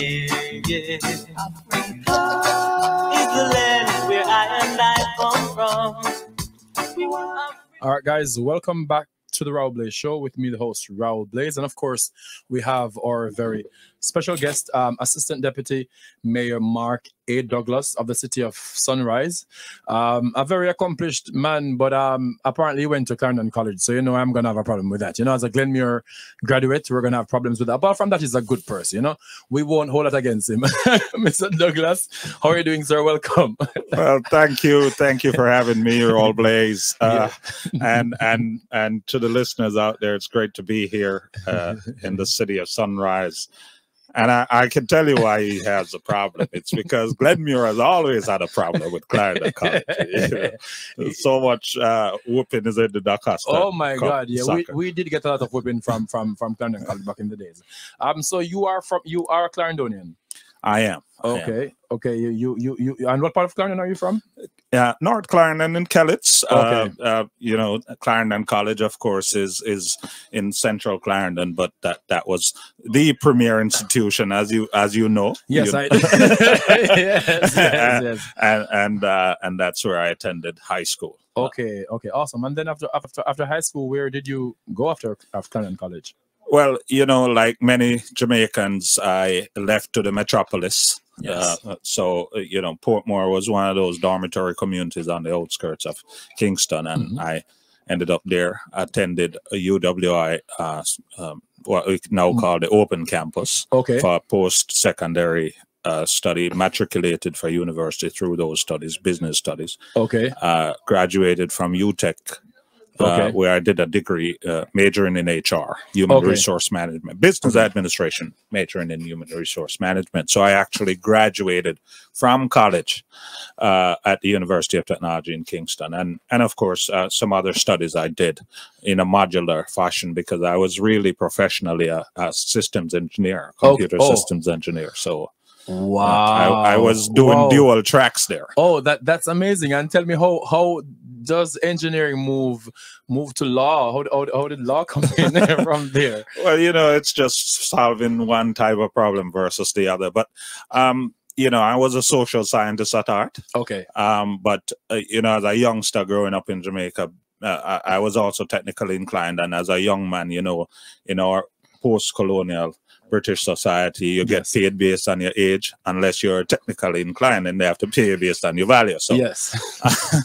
yeah. Africa is the land where I come from. All right, guys, welcome back to the Raul Blaze Show with me, the host, Raul Blaze. And of course, we have our very special guest, Assistant Deputy Mayor Mark A. Douglas of the city of Sunrise. A very accomplished man, but apparently he went to Clarendon College. So, I'm going to have a problem with that. As a Glenmuir graduate, we're going to have problems with that. Apart from that, he's a good person, We won't hold it against him. Mr. Douglas, how are you doing, sir? Welcome. Well, thank you. Thank you for having me, Raul Blaze. And to the listeners out there, it's great to be here in the city of Sunrise. And I can tell you why he has a problem. It's because Glenmuir has always had a problem with Clarendon College. So much whooping is in the Doncaster. Oh my God! Yeah, we did get a lot of whooping from Clarendon College back in the days. So you are a Clarendonian. I am. Okay. Okay. You and what part of Clarendon are you from? North Clarendon and Kellets. Okay. Clarendon College, of course, is in central Clarendon, but that was the premier institution, as you know. Yes, I yes. And that's where I attended high school. Okay. Okay. Awesome. And then after high school, where did you go after Clarendon College? Well, like many Jamaicans, I left to the metropolis. Yes. So, Portmore was one of those dormitory communities on the outskirts of Kingston, and I ended up there, attended a UWI, what we now call the Open Campus, for post-secondary study, matriculated for university through those studies, business studies. Okay. Graduated from UTech. Where I did a degree majoring in HR, human resource management, business administration, majoring in human resource management. So I actually graduated from college at the University of Technology in Kingston. And of course, some other studies I did in a modular fashion because I was really professionally a systems engineer, computer systems engineer. So wow, I was doing dual tracks there. Oh, that's amazing. And tell me, how does engineering move to law? How did law come in from there? Well, it's just solving one type of problem versus the other. But I was a social scientist at heart. Okay. But as a youngster growing up in Jamaica, I was also technically inclined, and as a young man, in our post-colonial British society, you get paid based on your age, unless you're technically inclined, and they have to pay you based on your value. So yes,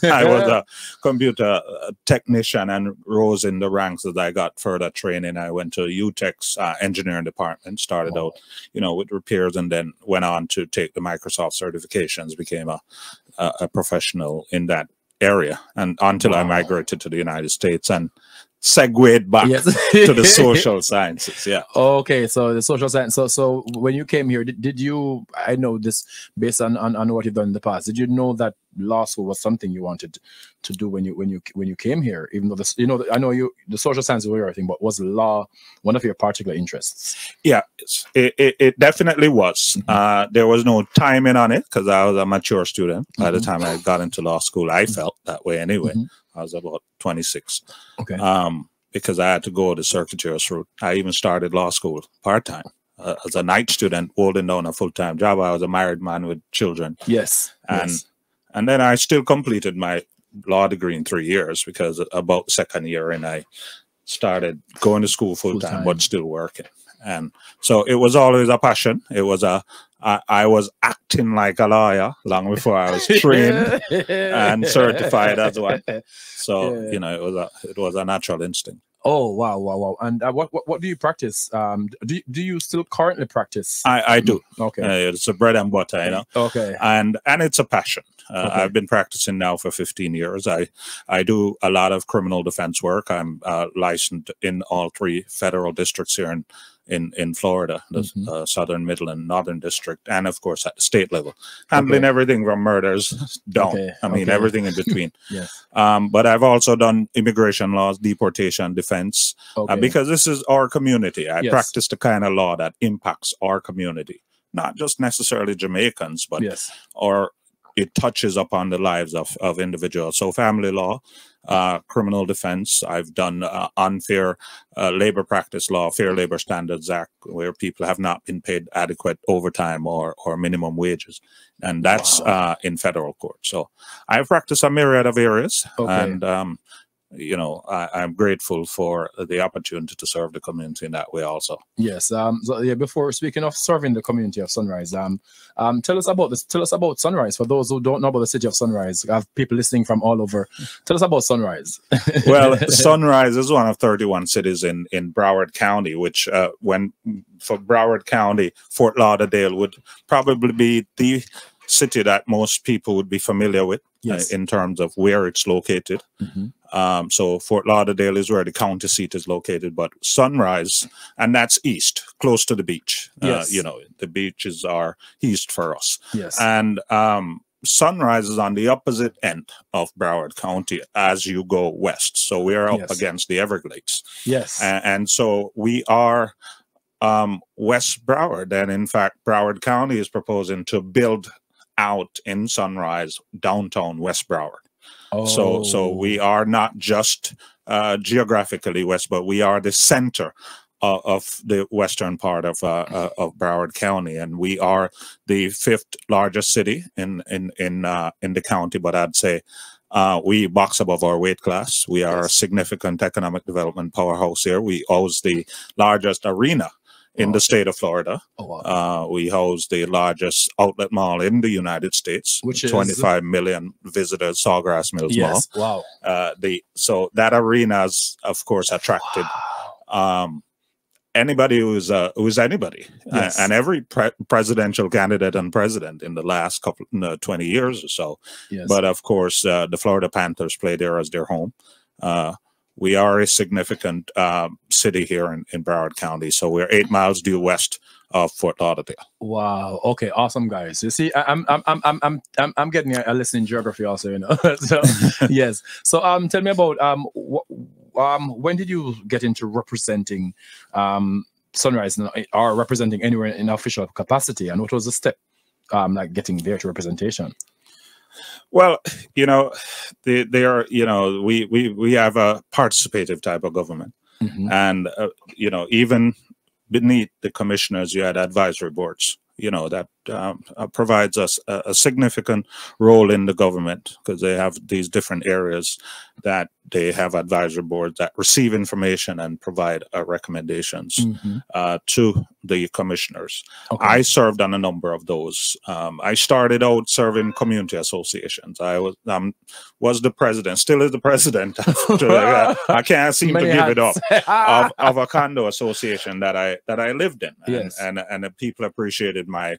I was a computer technician and rose in the ranks as I got further training. I went to UTech's engineering department, started out, with repairs, and then went on to take the Microsoft certifications, became a professional in that area, and until I migrated to the United States and segued back to the social sciences. Yeah. Okay, so the social science. So when you came here, did you? I know this based on what you've done in the past. Did you know that law school was something you wanted to do when you came here? Even though this, I know the social sciences were your thing, but was law one of your particular interests? Yeah, it definitely was. There was no timing on it because I was a mature student by the time I got into law school. I felt that way anyway. I was about 26. Okay. Because I had to go the circuitous route. I even started law school part-time as a night student, holding down a full-time job. I was a married man with children. Yes. And then I still completed my law degree in 3 years because about the second year and I started going to school full-time, but still working. And so it was always a passion. It was I was acting like a lawyer long before I was trained and certified as one. So it was a natural instinct. Oh wow! And what do you practice? Do you still currently practice? I do. Okay, it's a bread and butter, Okay, and it's a passion. I've been practicing now for 15 years. I do a lot of criminal defense work. I'm licensed in all 3 federal districts here in Florida, the Southern, Middle, and Northern District, and of course at the state level, handling everything from murders down. Everything in between. Yes. But I've also done immigration laws, deportation, defense, because this is our community. I practice the kind of law that impacts our community, not just necessarily Jamaicans, but our it touches upon the lives of individuals. So family law, criminal defense. I've done unfair labor practice law, Fair Labor Standards Act, where people have not been paid adequate overtime or minimum wages. And that's in federal court. So I've practiced a myriad of areas. And, you know, I'm grateful for the opportunity to serve the community in that way also. Yes. So yeah, before speaking of serving the community of Sunrise, tell us about this. Tell us about Sunrise. For those who don't know about the city of Sunrise, I have people listening from all over. Tell us about Sunrise. Well, Sunrise is one of 31 cities in Broward County, which for Broward County, Fort Lauderdale would probably be the city that most people would be familiar with. Yes. In terms of where it's located. So Fort Lauderdale is where the county seat is located, but Sunrise, and that's east, close to the beach. Yes. You know, the beaches are east for us. Yes. And Sunrise is on the opposite end of Broward County as you go west. So we're up against the Everglades. Yes. And so we are West Broward. And in fact, Broward County is proposing to build out in Sunrise downtown West Broward. So we are not just geographically west, but we are the center of the western part of Broward County, and we are the 5th largest city in the county. But I'd say we box above our weight class. We are a significant economic development powerhouse here. We host the largest arena in the state of Florida. We host the largest outlet mall in the United States, which is 25 million visitors, Sawgrass Mills Mall. Wow. So that arena has, of course, attracted anybody who's anybody, and every presidential candidate and president in the last 20 years or so. Yes. But of course, the Florida Panthers play there as their home. We are a significant city here in Broward County, so we're 8 miles due west of Fort Lauderdale. Wow. Okay. Awesome, guys. You see, I'm getting a lesson in geography also. You know. So yes. So tell me about when did you get into representing Sunrise or representing anywhere in official capacity, and what was the step like getting there to representation? Well, you know, they are, you know, we have a participative type of government. And, you know, even beneath the commissioners, you had advisory boards, you know, that provides us a significant role in the government, because they have these different areas that they have advisory boards that receive information and provide recommendations to the commissioners. I served on a number of those. I started out serving community associations. I was the president, still is the president. I can't seem to give it up, of a condo association that I lived in. And the people appreciated my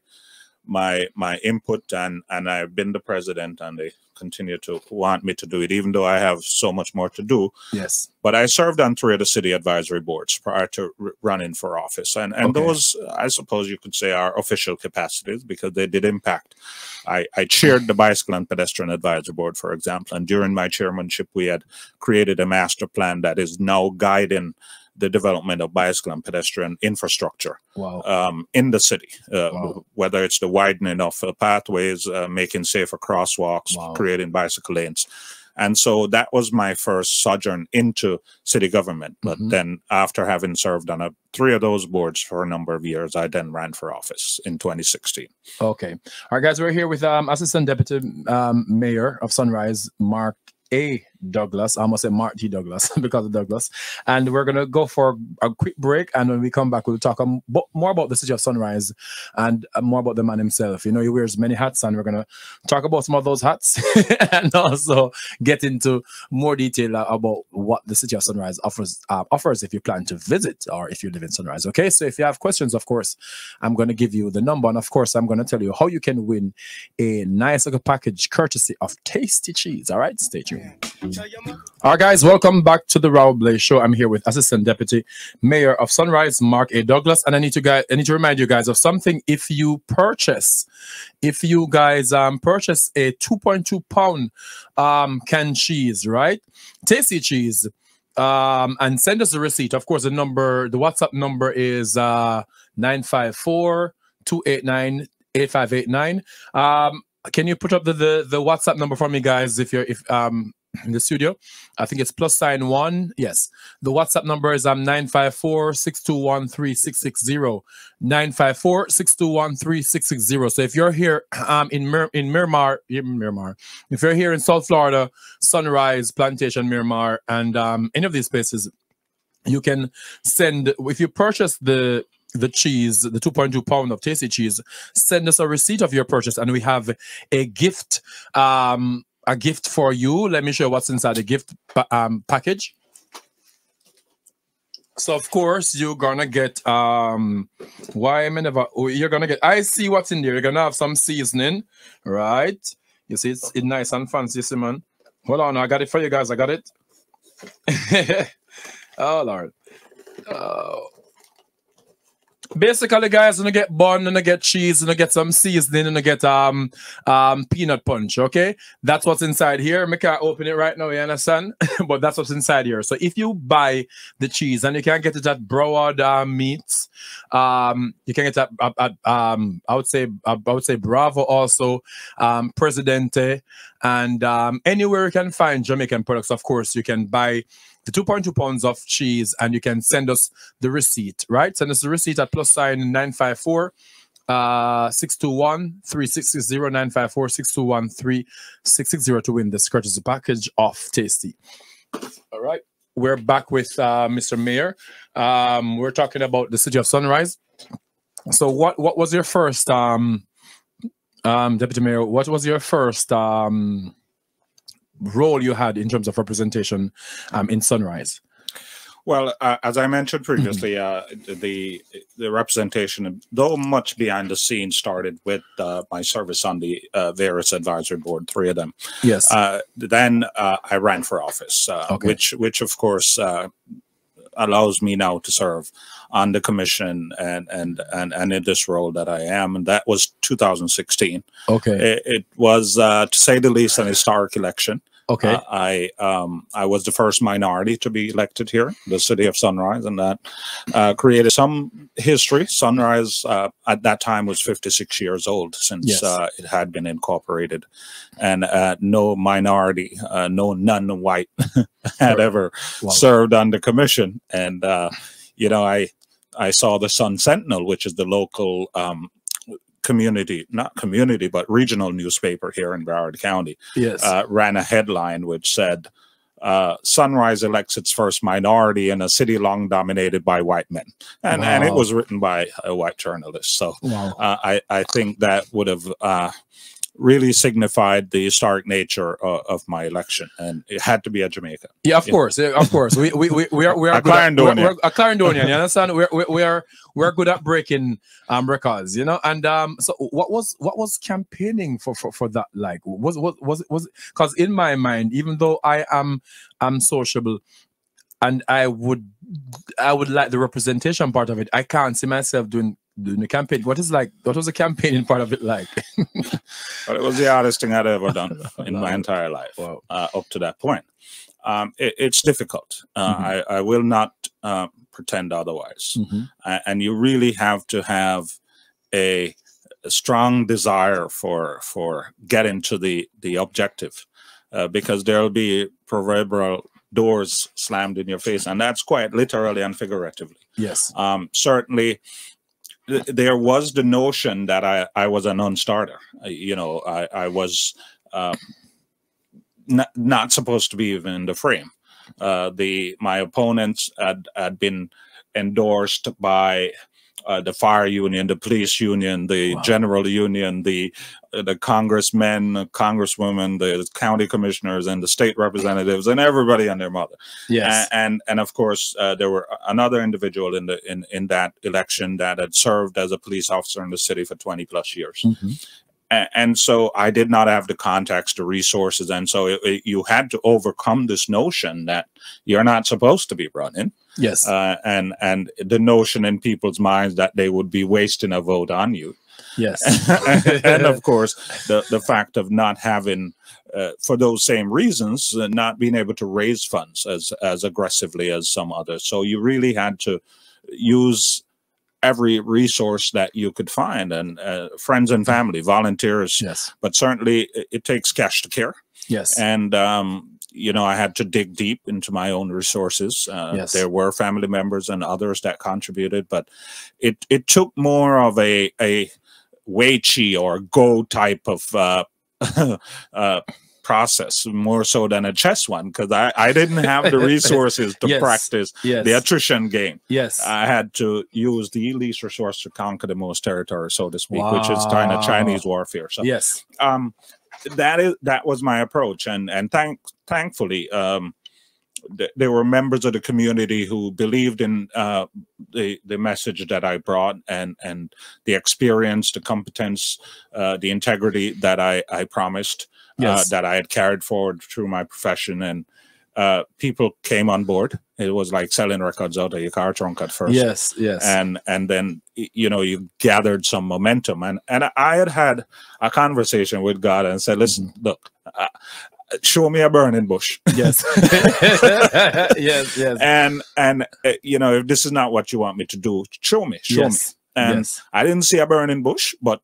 input, and I've been the president, and they continue to want me to do it, even though I have so much more to do. Yes. But I served on 3 of the city advisory boards prior to running for office. And those, I suppose you could say, are official capacities, because they did impact. I chaired the Bicycle and Pedestrian Advisory Board, for example, and during my chairmanship, we had created a master plan that is now guiding the development of bicycle and pedestrian infrastructure in the city, whether it's the widening of pathways, making safer crosswalks, creating bicycle lanes. And so that was my first sojourn into city government. But then after having served on 3 of those boards for a number of years, I then ran for office in 2016. Okay. All right, guys, we're here with Assistant Deputy Mayor of Sunrise, Mark A. Douglas. I almost said Mark T. Douglas because of Douglas. And we're going to go for a quick break. And when we come back, we'll talk more about the city of Sunrise and more about the man himself. You know, he wears many hats, and we're going to talk about some of those hats and also get into more detail about what the city of Sunrise offers if you plan to visit or if you live in Sunrise. Okay, so if you have questions, of course, I'm going to give you the number. And of course, I'm going to tell you how you can win a nice little package courtesy of Tasty Cheese. All right, stay tuned. All right, guys, welcome back to the Raul Blaze Show. I'm here with Assistant Deputy Mayor of Sunrise, Mark A. Douglas, and I need to remind you guys of something. If you guys purchase a 2.2 pound canned cheese, right, Tasty Cheese, and send us a receipt. Of course, the WhatsApp number is 954-289-8589. can you put up the WhatsApp number for me, guys? If in the studio, I think it's +1. Yes, the WhatsApp number is 954-621-3660. 954-621-3660. So if you're here in Miramar, if you're here in South Florida, Sunrise, Plantation, Miramar, and any of these places, you can send, if you purchase the cheese, the 2.2 pound of tasty cheese, send us a receipt of your purchase, and we have a gift for you. Let me show you what's inside the gift package. So of course you're gonna get you're gonna get, I see what's in there. You're gonna have some seasoning, right? You see it's nice and fancy, man. Hold on, I got it for you guys. I got it. Oh Lord. Basically, guys, gonna get bun, gonna get cheese, gonna get some seasoning, gonna get peanut punch. Okay, that's what's inside here. I can't open it right now, you understand? But that's what's inside here. So if you buy the cheese, and you can get it at Broward Meats, you can get it at I would say Bravo also, Presidente, and anywhere you can find Jamaican products. Of course, you can buy the 2.2 pounds of cheese, and you can send us the receipt, right? Send us the receipt at +954 621-3660, 954-621-3660 to win this courtesy package of Tasty. All right, we're back with Mr. Mayor. We're talking about the city of Sunrise. So what was your first Deputy Mayor, what was your first role you had in terms of representation in Sunrise? Well, as I mentioned previously, the representation, though much behind the scenes, started with my service on the various advisory board, 3 of them. Yes. Then I ran for office, okay. which of course allows me now to serve on the commission and in this role that I am, and that was 2016. Okay. It was, to say the least, an historic election. Okay. I was the first minority to be elected here, the city of Sunrise, and that created some history. Sunrise at that time was 56 years old since yes. It had been incorporated, and no minority, no non-white had ever wow. served on the commission. And you know, I saw the Sun Sentinel, which is the local not community, but regional newspaper here in Broward County, yes. Ran a headline which said, Sunrise elects its first minority in a city long dominated by white men. And, wow. and it was written by a white journalist. So wow. I think that would have really signified the historic nature of my election, and it had to be a Jamaican. Yeah, of course, of course. We are a Clarendonian. We're a Clarendonian. You understand? We're good at breaking records, you know. And so what was campaigning for that like? Was because in my mind, even though I'm sociable, and I would like the representation part of it, I can't see myself doing the campaign. What was the campaigning part of it like? Well, it was the hardest thing I'd ever done in my entire life. Wow. Up to that point. It's difficult. I will not pretend otherwise. And you really have to have a strong desire for getting to the objective, because there'll be proverbial doors slammed in your face, and that's quite literally and figuratively. Yes. Certainly, there was the notion that I was a non-starter. You know, I was not supposed to be even in the frame. My opponents had been endorsed by the fire union, the police union, the wow. general union, the congressmen, congresswomen, the county commissioners, and the state representatives, and everybody and their mother. Yes, and of course there were another individual in that election that had served as a police officer in the city for 20+ years. And so I did not have the context, the resources, and so you had to overcome this notion that you're not supposed to be running. Yes, and the notion in people's minds that they would be wasting a vote on you. Yes, and of course the fact of not having, for those same reasons, not being able to raise funds as aggressively as some others. So you really had to use every resource that you could find, and friends and family, volunteers. Yes. But certainly it takes cash to care. Yes. And, you know, I had to dig deep into my own resources. Yes. There were family members and others that contributed, but it took more of a Weiqi or Go type of process, more so than a chess one, because I didn't have the resources to practice the attrition game. Yes. I had to use the least resource to conquer the most territory, so to speak, which is kind of Chinese warfare. So yes, that was my approach, and thankfully there were members of the community who believed in the message that I brought, and the experience, the competence, the integrity that I promised. Yes. That I had carried forward through my profession, and people came on board. It was like selling records out of your car trunk at first. Yes, yes. And then, you know, you gathered some momentum, and I had a conversation with God and said, listen, look, show me a burning bush. Yes. Yes, yes. And you know, if this is not what you want me to do, show me. And I didn't see a burning bush, but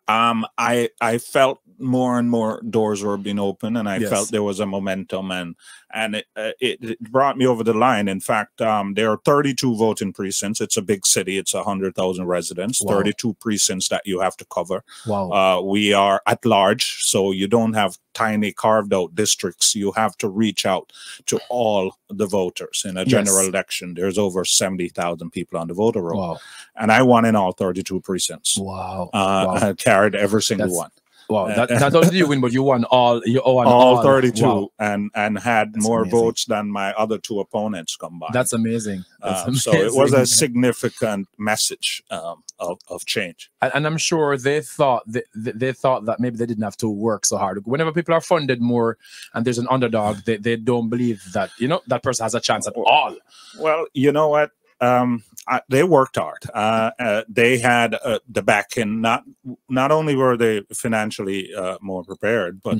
I felt more and more doors were being opened, and I felt there was a momentum, and it brought me over the line. In fact, there are 32 voting precincts. It's a big city. It's 100,000 residents. Wow. 32 precincts that you have to cover. Wow. We are at large, so you don't have tiny carved out districts. You have to reach out to all the voters. In a general election, there's over 70,000 people on the voter roll. Wow. And I won in all 32 precincts. Wow. I carried every single one. Wow, not only did you win, but you won all. You won all 32, wow. and had more votes than my other two opponents combined. That's amazing. That's amazing. So it was a significant message of change. And I'm sure they thought they thought that maybe they didn't have to work so hard. Whenever people are funded more and there's an underdog, they don't believe that, you know, that person has a chance at all. Well, you know what? They worked hard. They had the backing. Not only were they financially more prepared, but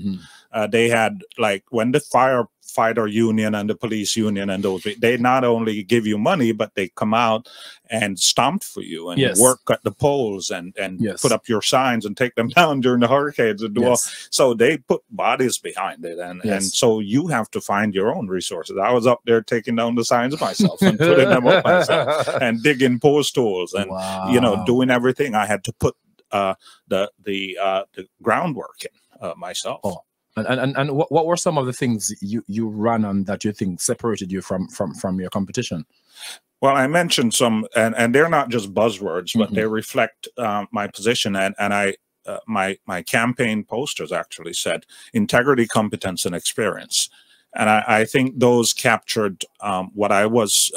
they had, like, when the firefighter union and the police union and those, they not only give you money, but they come out and stomp for you and work at the polls and put up your signs and take them down during the hurricanes and do all. So they put bodies behind it, and so you have to find your own resources. I was up there taking down the signs myself and putting them up myself and digging post holes and you know, doing everything. I had to put the groundwork in myself. Oh. And what were some of the things you ran on that you think separated you from your competition? Well, I mentioned some, and they're not just buzzwords, but they reflect my position. And I my campaign posters actually said integrity, competence, and experience. And I think those captured what I was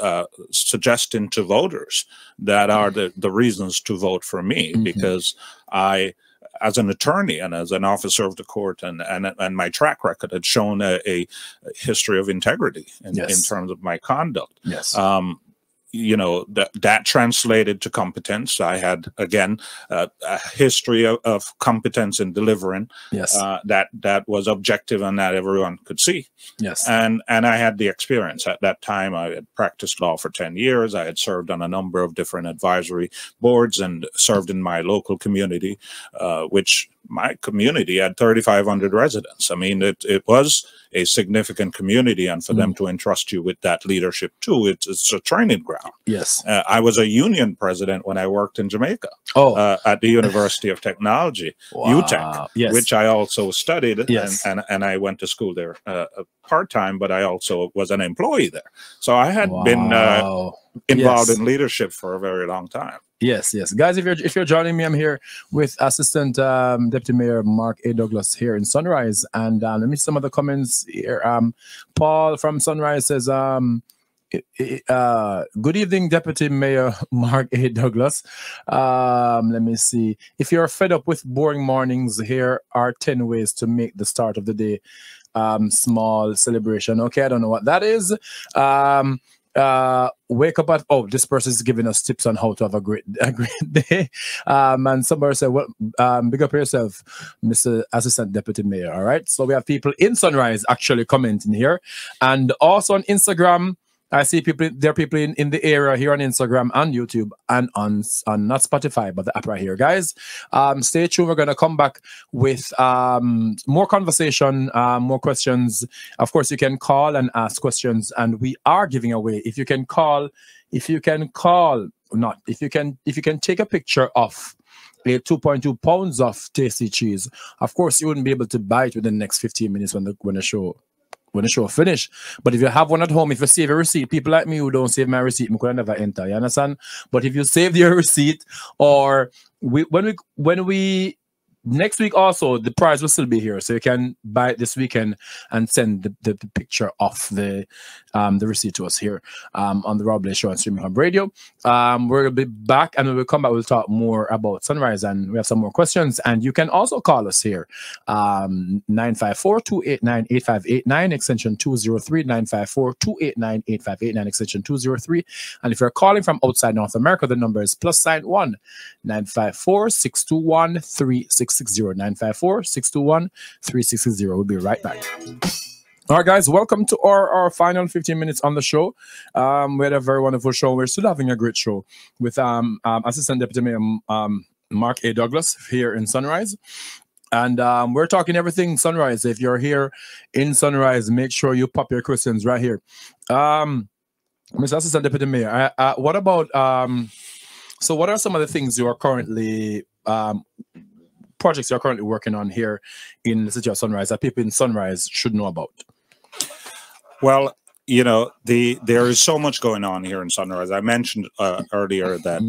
suggesting to voters that are the reasons to vote for me, because I, as an attorney and as an officer of the court, and my track record had shown a history of integrity in terms of my conduct. Yes. You know, that translated to competence. I had, again, a history of competence in delivering. Yes. That was objective and that everyone could see. Yes. And I had the experience. At that time, I had practiced law for 10 years. I had served on a number of different advisory boards and served in my local community, which my community had 3,500 residents. I mean, it was a significant community, and for them to entrust you with that leadership too, it's a training ground. Yes. I was a union president when I worked in Jamaica at the University of Technology, UTech, which I also studied, and I went to school there part-time, but I also was an employee there. So I had been involved in leadership for a very long time. Yes, yes, guys. If you're joining me, I'm here with Assistant Deputy Mayor Mark A. Douglas here in Sunrise, and let me see some of the comments here. Paul from Sunrise says, "Good evening, Deputy Mayor Mark A. Douglas. Let me see. If you're fed up with boring mornings, here are 10 ways to make the start of the day small celebration." Okay, I don't know what that is. Wake up at this person is giving us tips on how to have a great day. And somebody said, well, big up yourself, Mr. Assistant Deputy Mayor. All right, so we have people in Sunrise actually commenting here, and also on Instagram. I see people. There are people in the area here on Instagram and YouTube and on not Spotify, but the app right here, guys. Stay tuned. We're gonna come back with more conversation, more questions. Of course, you can call and ask questions, and we are giving away. If you can take a picture of a 2.2 pounds of tasty cheese. Of course, you wouldn't be able to buy it within the next 15 minutes when the show finish. But if you have one at home, if you save a receipt, people like me who don't save my receipt, I could never enter. You understand? But if you save your receipt, or when we next week also, the prize will still be here, so you can buy it this weekend and send the picture of the receipt to us here on the Raul Blaze Show on Streaminn Hub Radio. We're gonna be back, and when we come back, we'll talk more about Sunrise, and we have some more questions. And you can also call us here, 954-289-8589, extension 203, 954-289-8589, extension 203. And if you're calling from outside North America, the number is +1 954-621-3660. 954-621-3660. We'll be right back. All right, guys, welcome to our final 15 minutes on the show. We had a very wonderful show. We're still having a great show with Assistant Deputy Mayor Mark A. Douglas here in Sunrise. And we're talking everything Sunrise. If you're here in Sunrise, make sure you pop your questions right here. Mr. Assistant Deputy Mayor, what about, so what are some of the things you are currently, projects you're currently working on here in the city of Sunrise that people in Sunrise should know about? Well, you know, there is so much going on here in Sunrise. I mentioned earlier that,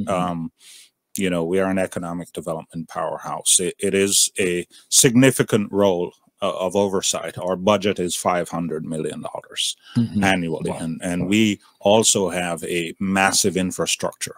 you know, we are an economic development powerhouse. It is a significant role of oversight. Our budget is $500 million annually. Wow. And we also have a massive infrastructure,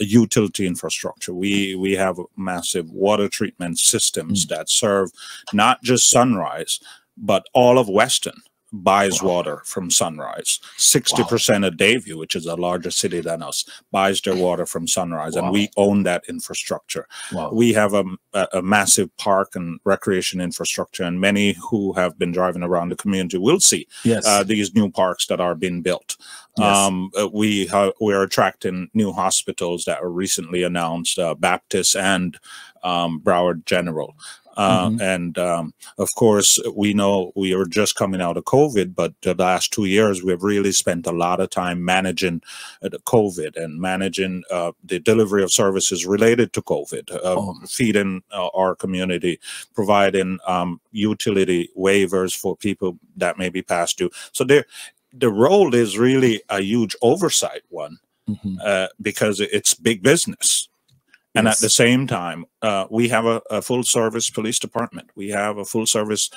utility infrastructure. We have massive water treatment systems that serve not just Sunrise, but all of Weston buys water from Sunrise. 60% of Davie, which is a larger city than us, buys their water from Sunrise, and we own that infrastructure. We have a massive park and recreation infrastructure, and many who have been driving around the community will see these new parks that are being built. We are attracting new hospitals that were recently announced, Baptist and Broward General. And of course, we know we are just coming out of COVID, but the last 2 years, we've really spent a lot of time managing the COVID and managing the delivery of services related to COVID, feeding our community, providing utility waivers for people that may be past due. So the role is really a huge oversight one because it's big business. And at the same time, we have a full-service police department. We have a full-service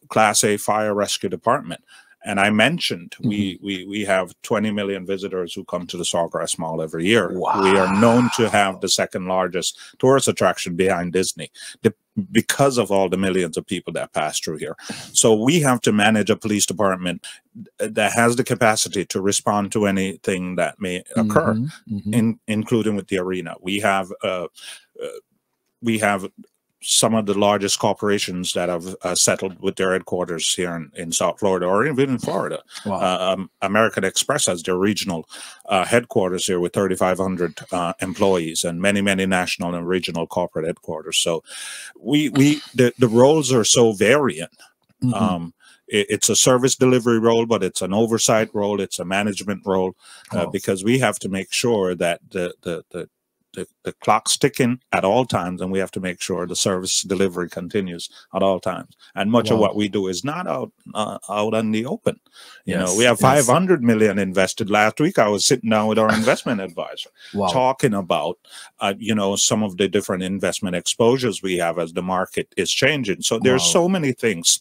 Class A fire rescue department. And I mentioned we have 20 million visitors who come to the Sawgrass Mall every year. We are known to have the second largest tourist attraction behind Disney because of all the millions of people that pass through here. So we have to manage a police department that has the capacity to respond to anything that may occur, including with the arena. We have some of the largest corporations that have settled with their headquarters here in South Florida or even in Florida. American Express has their regional headquarters here with 3,500 employees and many, many national and regional corporate headquarters. So the roles are so varying. It's a service delivery role, but it's an oversight role. It's a management role because we have to make sure that the clock's ticking at all times, and we have to make sure the service delivery continues at all times. And much of what we do is not out in the open. You know, we have 500 million invested. Last week, I was sitting down with our investment advisor talking about, you know, some of the different investment exposures we have as the market is changing. So there's so many things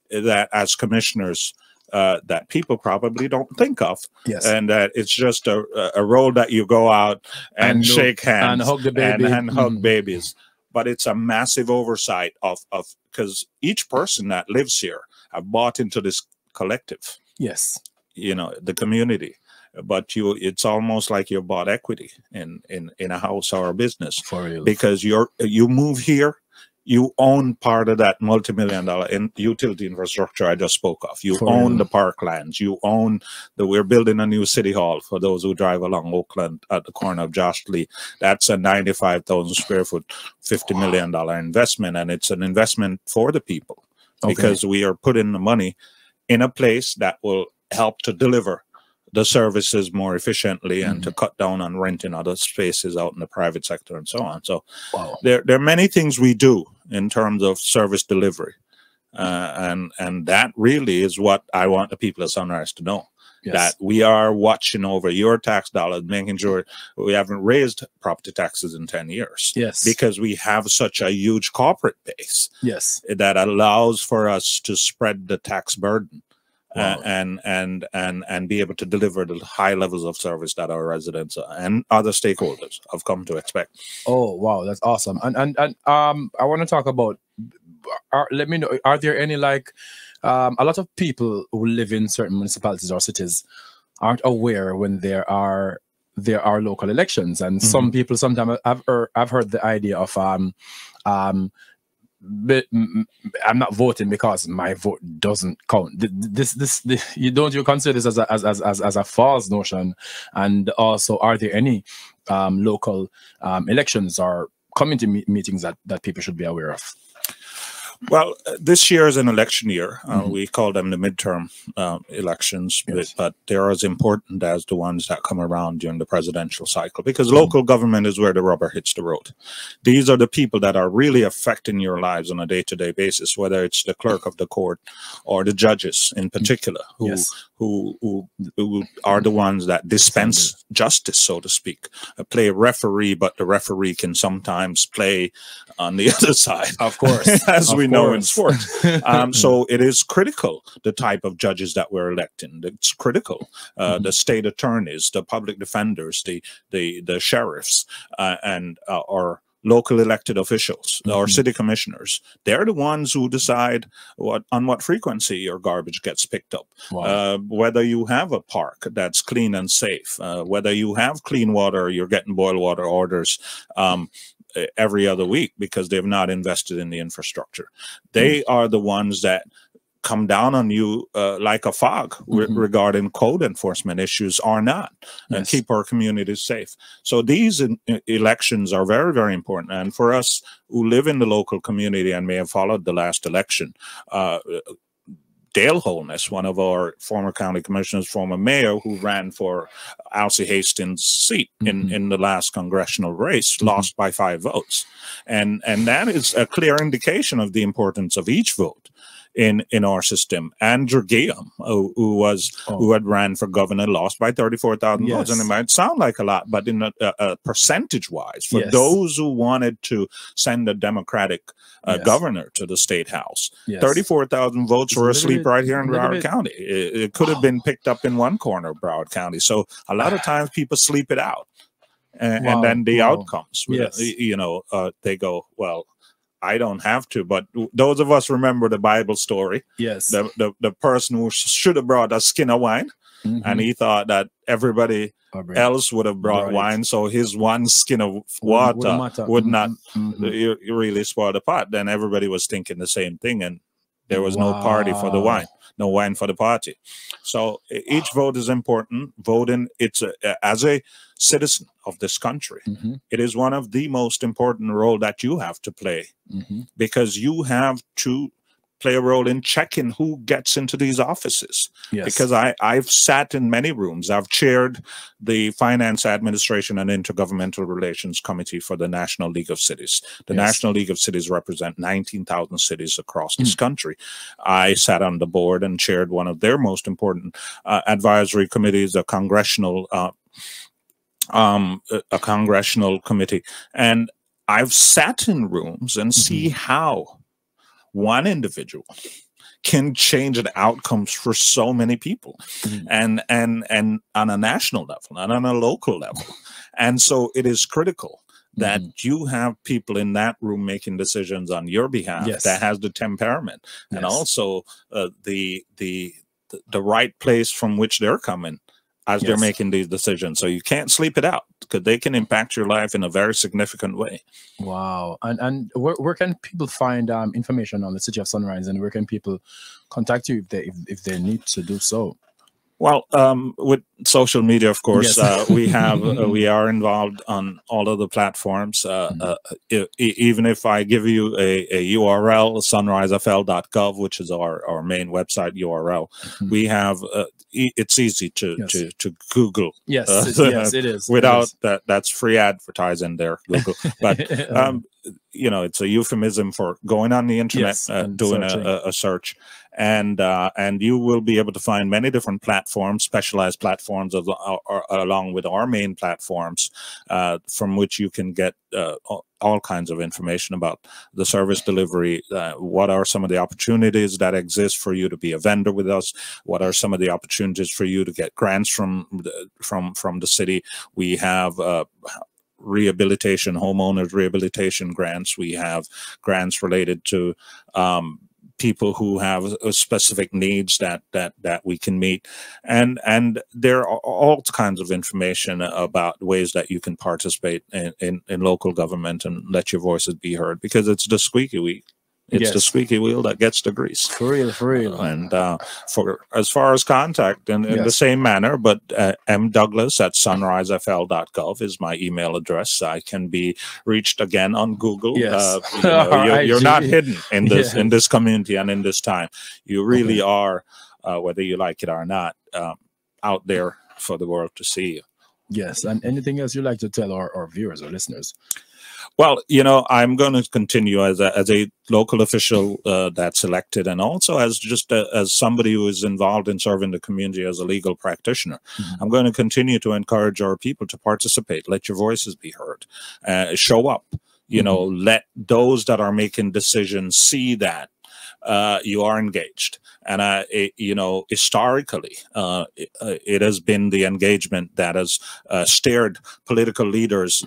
that as commissioners that people probably don't think of, and that it's just a role that you go out and shake hands and hug the baby and hug babies. But it's a massive oversight of because each person that lives here have bought into this collective. You know, the community. But it's almost like you bought equity in a house or a business, because you move here. you own part of that multi-million-dollar utility infrastructure I just spoke of. You own the parklands. You own we're building a new city hall for those who drive along Oakland at the corner of Josh Lee. That's a 95,000 square foot, $50 million investment, and it's an investment for the people because we are putting the money in a place that will help to deliver the services more efficiently and to cut down on renting other spaces out in the private sector and so on. So there are many things we do in terms of service delivery. And that really is what I want the people of Sunrise to know. That we are watching over your tax dollars, making sure we haven't raised property taxes in 10 years. Because we have such a huge corporate base that allows for us to spread the tax burden. And be able to deliver the high levels of service that our residents and other stakeholders have come to expect. Oh wow, that's awesome! And I want to talk about. Let me know. Are there any like a lot of people who live in certain municipalities or cities aren't aware when there are local elections, and some people sometimes I've heard the idea of but I'm not voting because my vote doesn't count. You consider this as a false notion? And also, are there any local elections or community meetings that people should be aware of? Well, this year is an election year. We call them the midterm elections, but they're as important as the ones that come around during the presidential cycle, because local government is where the rubber hits the road. These are the people that are really affecting your lives on a day-to-day basis, whether it's the clerk of the court or the judges in particular, who are the ones that dispense justice, so to speak. Play referee, but the referee can sometimes play on the other side, of course, as we know in sport. So it is critical, the type of judges that we're electing. It's critical. The state attorneys, the public defenders, the sheriffs, and our local elected officials, or city commissioners. They're the ones who decide on what frequency your garbage gets picked up. Whether you have a park that's clean and safe, whether you have clean water, you're getting boil water orders every other week because they've not invested in the infrastructure. They are the ones that come down on you like a fog regarding code enforcement issues or not, and keep our communities safe. So these elections are very, very important. And for us who live in the local community and may have followed the last election, Dale Holness, one of our former county commissioners, former mayor, who ran for Alcee Hastings' seat in the last congressional race, lost by 5 votes. And that is a clear indication of the importance of each vote in our system. Andrew Gillum, who had ran for governor, lost by 34,000 votes. And it might sound like a lot, but in a percentage-wise, for those who wanted to send a Democratic governor to the state house, 34,000 votes were asleep right here in Broward County. It could have been picked up in one corner of Broward County. So a lot of times people sleep it out. And then the outcomes, they go, well, I don't have to, but those of us remember the Bible story. The person who should have brought a skin of wine, and he thought that everybody else would have brought wine, so his one skin of water would not really spoil the pot. Then everybody was thinking the same thing, and there was no party for the wine, no wine for the party. So each vote is important. Voting, as a citizen of this country, it is one of the most important role that you have to play, because you have to play a role in checking who gets into these offices. Because I've sat in many rooms. I've chaired the Finance Administration and Intergovernmental Relations Committee for the National League of Cities. The National League of Cities represent 19,000 cities across this country. I sat on the board and chaired one of their most important advisory committees, a congressional committee. And I've sat in rooms and see how one individual can change the outcomes for so many people, and on a national level and on a local level. And so it is critical that you have people in that room making decisions on your behalf that has the temperament and also the right place from which they're coming as they're making these decisions. So you can't sleep it out, because they can impact your life in a very significant way. Wow. And where can people find information on the City of Sunrise, and where can people contact you if they need to do so? Well, with social media, of course, we are involved on all of the platforms. Even if I give you a URL, sunrisefl.gov, which is our main website URL, we have. It's easy to Google. Yes, it is. Without that, that's free advertising there, Google. But you know, it's a euphemism for going on the internet, doing a search, and you will be able to find many different platforms, specialized platforms, along with our main platforms, from which you can get all kinds of information about the service delivery. What are some of the opportunities that exist for you to be a vendor with us? What are some of the opportunities for you to get grants from the city? We have rehabilitation, homeowners rehabilitation grants. We have grants related to people who have specific needs that we can meet, and there are all kinds of information about ways that you can participate in local government and let your voices be heard, because it's the squeaky wheel. It's the squeaky wheel that gets the grease. For real. And for as far as contact, in the same manner, but mdouglas@sunrisefl.gov is my email address. I can be reached again on Google. You're not hidden in this community and in this time. You really are, whether you like it or not, out there for the world to see you. Yes. And anything else you'd like to tell our viewers or listeners? Well, you know, I'm going to continue as a local official that's elected, and also as somebody who is involved in serving the community as a legal practitioner. I'm going to continue to encourage our people to participate. Let your voices be heard. Show up. You know, let those that are making decisions see that you are engaged. And you know, historically, it has been the engagement that has steered political leaders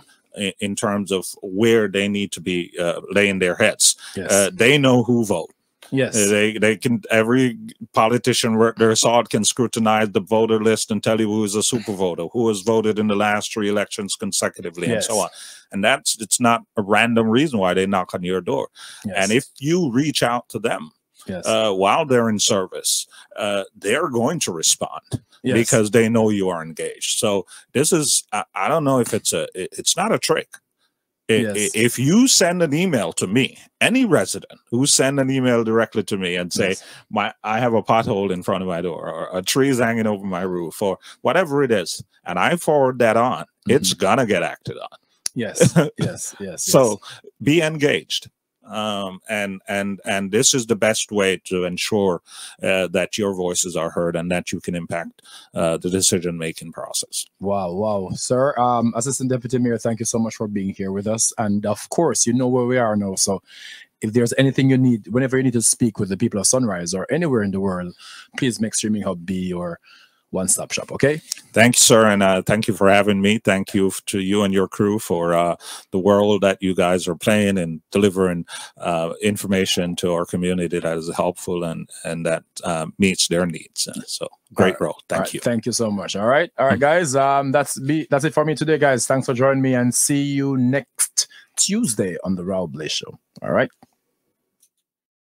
in terms of where they need to be laying their heads. They know who vote. They can, every politician worth their salt can scrutinize the voter list and tell you who is a super voter, who has voted in the last 3 elections consecutively, and so on. And it's not a random reason why they knock on your door. And if you reach out to them while they're in service, they're going to respond. Because they know you are engaged. So this is, I don't know if it's not a trick. If you send an email to me, any resident who send an email directly to me and say, I have a pothole in front of my door, or a tree is hanging over my roof, or whatever it is, and I forward that on, it's gonna get acted on. So be engaged. And this is the best way to ensure that your voices are heard and that you can impact the decision-making process. Wow, sir. Assistant Deputy Mayor, thank you so much for being here with us. And of course, you know where we are now. So if there's anything you need, whenever you need to speak with the people of Sunrise or anywhere in the world, please make Streaming Hub be your one-stop shop. Okay. Thank you, sir, and thank you for having me. Thank you to you and your crew for the role that you guys are playing and delivering information to our community that is helpful and that meets their needs. So great role. Thank you. Thank you so much. All right, guys. That's it for me today, guys. Thanks for joining me, and see you next Tuesday on the Raul Show. All right.